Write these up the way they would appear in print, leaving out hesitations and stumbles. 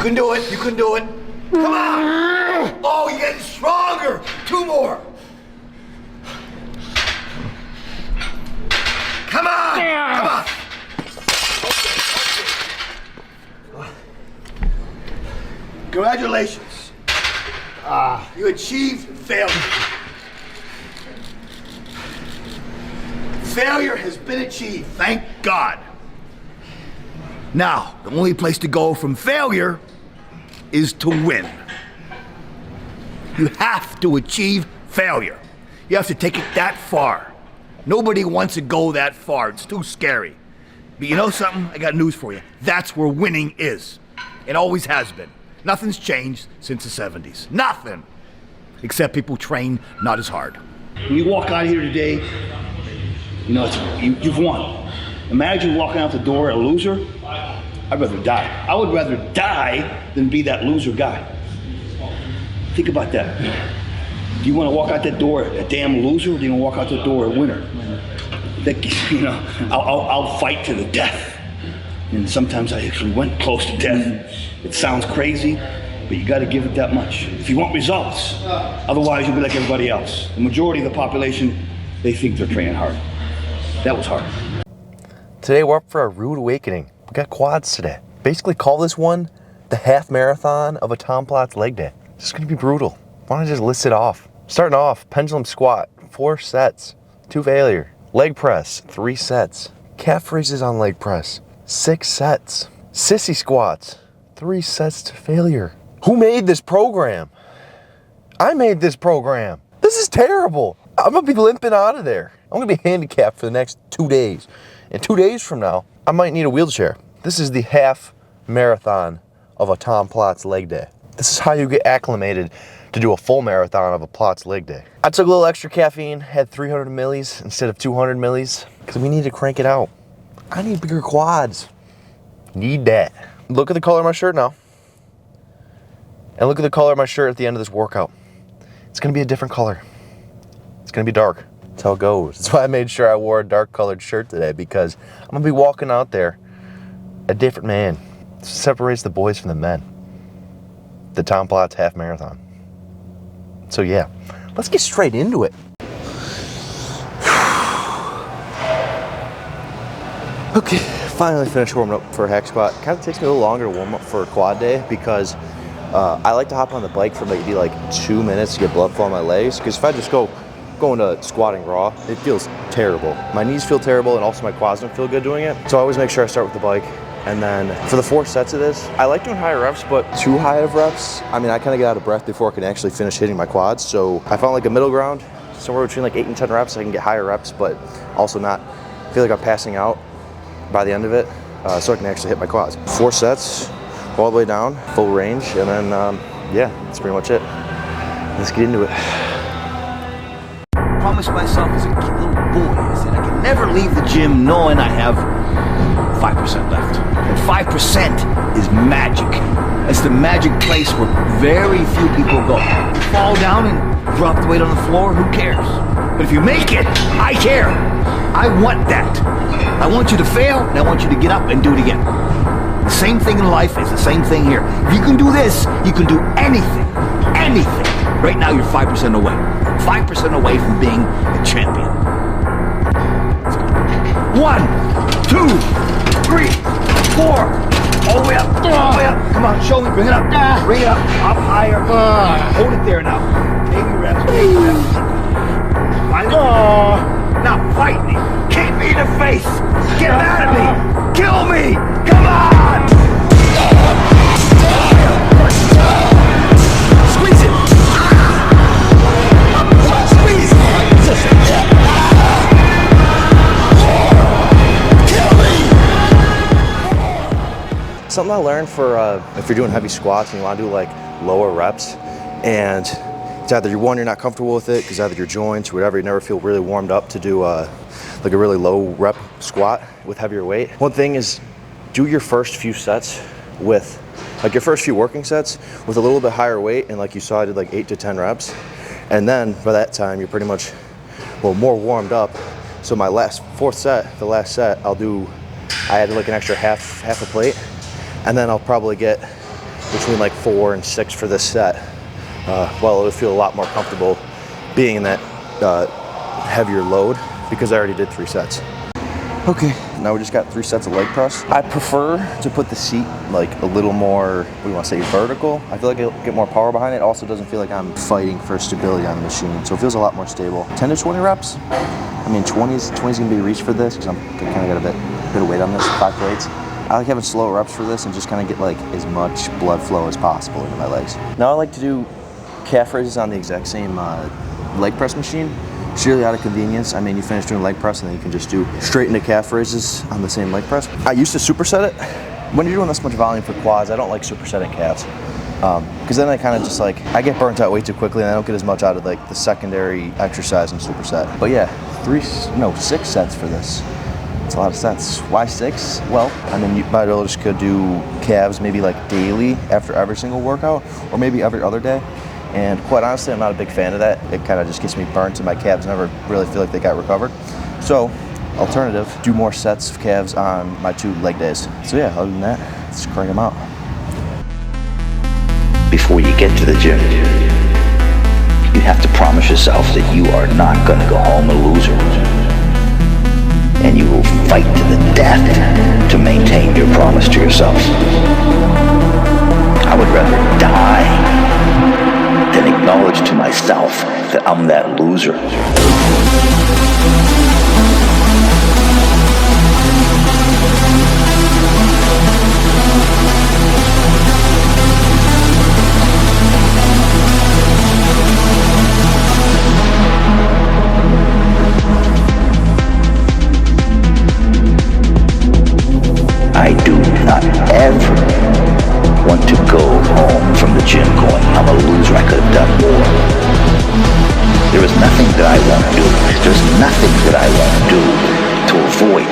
can do it. You can do it. Come on. Oh, you're getting stronger. 2 more. Come on. Come on. Okay. Congratulations. You achieved failure. Failure has been achieved, thank God. Now, the only place to go from failure is to win. You have to achieve failure. You have to take it that far. Nobody wants to go that far. It's too scary. But you know something? I got news for you. That's where winning is. It always has been. Nothing's changed since the 70s. Nothing. Except people train not as hard. When you walk out of here today, you know, you've won. Imagine walking out the door a loser. I'd rather die. I would rather die than be that loser guy. Think about that. Do you want to walk out that door a damn loser, or do you want to walk out the door a winner? You know, I'll fight to the death. And sometimes I actually went close to death. It sounds crazy, but you got to give it that much if you want results. Otherwise, you'll be like everybody else. The majority of the population, they think they're training hard. That was hard. Today we're up for a rude awakening. We got quads today. Basically call this one the half marathon of a Tom Platz leg day. It's just gonna be brutal. Why don't I just list it off? Starting off, pendulum squat, 4 sets, 2 failure. Leg press, 3 sets. Calf raises on leg press, 6 sets. Sissy squats, 3 sets to failure. Who made this program? I made this program. This is terrible. I'm gonna be limping out of there. I'm gonna be handicapped for the next 2 days. And 2 days from now, I might need a wheelchair. This is the half marathon of a Tom Platz leg day. This is how you get acclimated to do a full marathon of a Platz leg day. I took a little extra caffeine, had 300 millis instead of 200 millis, because we need to crank it out. I need bigger quads. Need that. Look at the color of my shirt now. And look at the color of my shirt at the end of this workout. It's gonna be a different color. It's gonna be dark. That's how it goes. That's why I made sure I wore a dark colored shirt today, because I'm gonna be walking out there a different man. It separates the boys from the men. The Tom Platz half marathon. So yeah, let's get straight into it. Okay, finally finished warming up for a hack squat. Kind of takes me a little longer to warm up for a quad day because I like to hop on the bike for maybe like 2 minutes to get blood flow on my legs. Because if I just go into squatting raw, it feels terrible. My knees feel terrible, and also my quads don't feel good doing it. So I always make sure I start with the bike. And then for the 4 sets of this, I like doing higher reps, but too high of reps, I mean, I kind of get out of breath before I can actually finish hitting my quads. So I found like a middle ground, somewhere between like 8 and 10 reps. I can get higher reps, but also not feel like I'm passing out by the end of it, so I can actually hit my quads. 4 sets, all the way down, full range, and then, yeah, that's pretty much it. Let's get into it. I promised myself as a little boy, I said I can never leave the gym knowing I have 5% left. And 5% is magic. It's the magic place where very few people go. You fall down and drop the weight on the floor, who cares? But if you make it, I care. I want that. I want you to fail, and I want you to get up and do it again. The same thing in life is the same thing here. If you can do this, you can do anything. Anything. Right now, you're 5% away. 5% away from being a champion. 1, 2, 3, 4. All the way up. All the way up. Come on, show me. Bring it up. Bring it up. Up higher. Hold it there now. Baby reps. Baby reps. Now fight me. Kick me in the face. Get mad at me. Kill me. Come on. Squeeze it. Squeeze. Kill me. Something I learned for if you're doing heavy squats and you want to do like lower reps, and it's either you're not comfortable with it because either your joints or whatever, you never feel really warmed up to do like a really low rep squat with heavier weight. One thing is do your first few sets with like your first few working sets with a little bit higher weight, and like you saw I did like 8 to 10 reps, and then by that time you're pretty much more warmed up. So my fourth set, the last set, I added like an extra half a plate, and then I'll probably get between like 4 and 6 for this set. Well, it would feel a lot more comfortable being in that heavier load because I already did 3 sets. Okay, now we just got 3 sets of leg press. I prefer to put the seat like a little more, what do you want to say, vertical. I feel like it'll get more power behind it. It also doesn't feel like I'm fighting for stability on the machine, so it feels a lot more stable. 10 to 20 reps. I mean, 20's gonna be reach for this because I'm kind of got a bit of weight on this, 5 plates. I like having slow reps for this and just kind of get like as much blood flow as possible into my legs. Now I like to do calf raises on the exact same leg press machine. Sheerly out of convenience. I mean, you finish doing leg press and then you can just do straight into calf raises on the same leg press. I used to superset it. When you're doing this much volume for quads, I don't like supersetting calves. Because then I kind of just like, I get burnt out way too quickly and I don't get as much out of like the secondary exercise and superset. But yeah, 6 sets for this. It's a lot of sets. Why 6? Well, I mean, you might just could do calves maybe like daily after every single workout or maybe every other day. And quite honestly, I'm not a big fan of that. It kind of just gets me burnt and my calves never really feel like they got recovered. So, alternative, do more sets of calves on my 2 leg days. So yeah, other than that, let's crank them out. Before you get to the gym, you have to promise yourself that you are not going to go home a loser. And you will fight to the death to maintain your promise to yourself. I would rather die than acknowledge to myself that I'm that loser. I do not ever want to go home from the gym going, I'm a loser, I could have done more. There is nothing that I won't do. There's nothing that I won't do to avoid.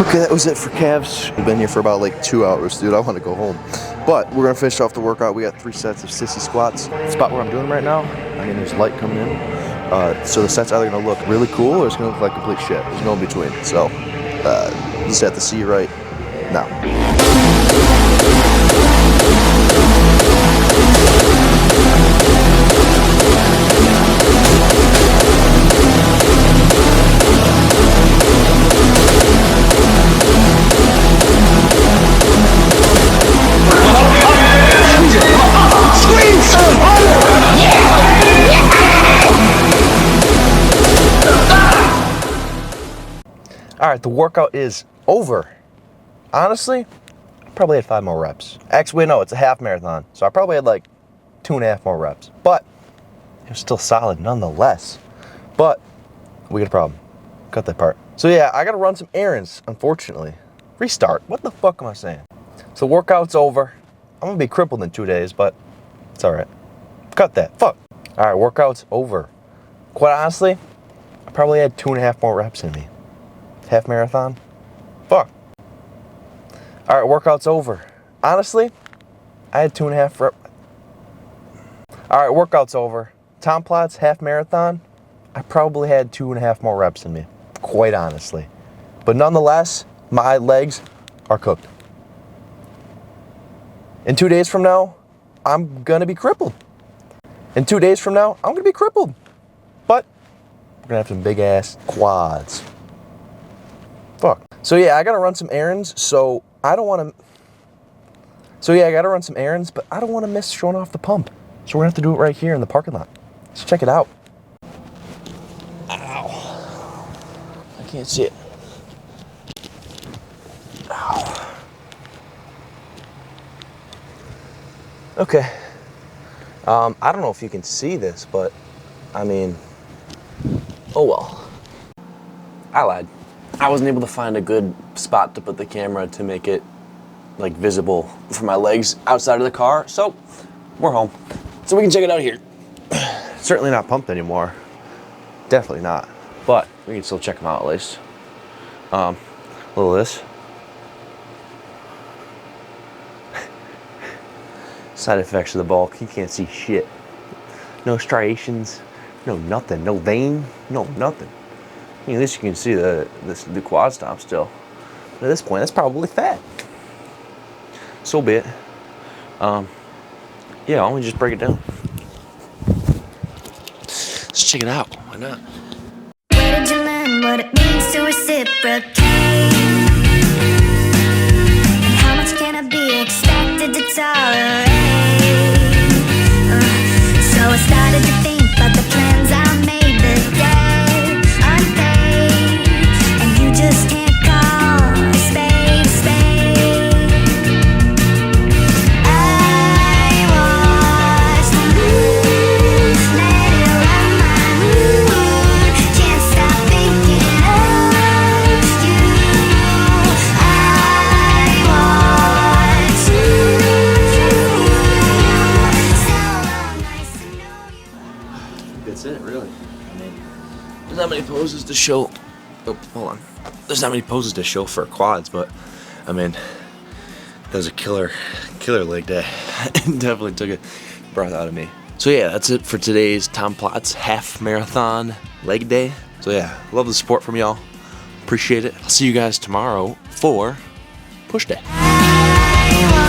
Okay, that was it for calves. We've been here for about like 2 hours, dude. I want to go home. But we're gonna finish off the workout. We got 3 sets of sissy squats. The spot where I'm doing right now, I mean, there's light coming in. So the set's either gonna look really cool or it's gonna look like complete shit. There's no in between. So, you just have to see right now. All right, the workout is over. Honestly, I probably had 5 more reps. Actually, no, it's a half marathon, so I probably had like 2.5 more reps. But it was still solid nonetheless. But we got a problem. Cut that part. So yeah, I gotta run some errands, unfortunately. Restart. What the fuck am I saying? So workout's over. I'm gonna be crippled in 2 days, but it's all right. Cut that. Fuck. All right, workout's over. Quite honestly, I probably had 2.5 more reps in me. Half marathon. Fuck. All right, workout's over. Honestly, I had 2.5 reps. All right, workout's over. Tom Platz half marathon. I probably had 2.5 more reps in me. Quite honestly. But nonetheless, my legs are cooked. In 2 days from now, I'm gonna be crippled. In 2 days from now, I'm gonna be crippled. But we're gonna have some big ass quads. Fuck. So yeah, I gotta run some errands, so I don't wanna... So yeah, I gotta run some errands, but I don't wanna miss showing off the pump. So we're gonna have to do it right here in the parking lot. Let's check it out. Ow. I can't see it. Ow. Okay. I don't know if you can see this, but I mean, oh well. I lied. I wasn't able to find a good spot to put the camera to make it like visible for my legs outside of the car, so we're home. So we can check it out here. Certainly not pumped anymore. Definitely not. But we can still check them out at least. A little of this. Side effects of the bulk. You can't see shit. No striations. No nothing. No vein. No nothing. I mean, at least you can see the quad stop still. But at this point, that's probably fat. So be it. Yeah, why don't we just break it down? Let's check it out. Why not? Where did you learn what it means to reciprocate? And how much can I be expected to tolerate? So I started to think about the plans I made the day unpaid, and you just can't call a spade a spade. I watched the moon, let it run my mood. Can't stop thinking of you. I watched you. So nice to know you. That's it, really. I mean, there's not many poses to show. Oh, hold on. There's not many poses to show for quads, but I mean, that was a killer leg day. It definitely took a breath out of me. So yeah, that's it for today's Tom Platz half marathon leg day. So yeah, love the support from y'all. Appreciate it. I'll see you guys tomorrow for push day. I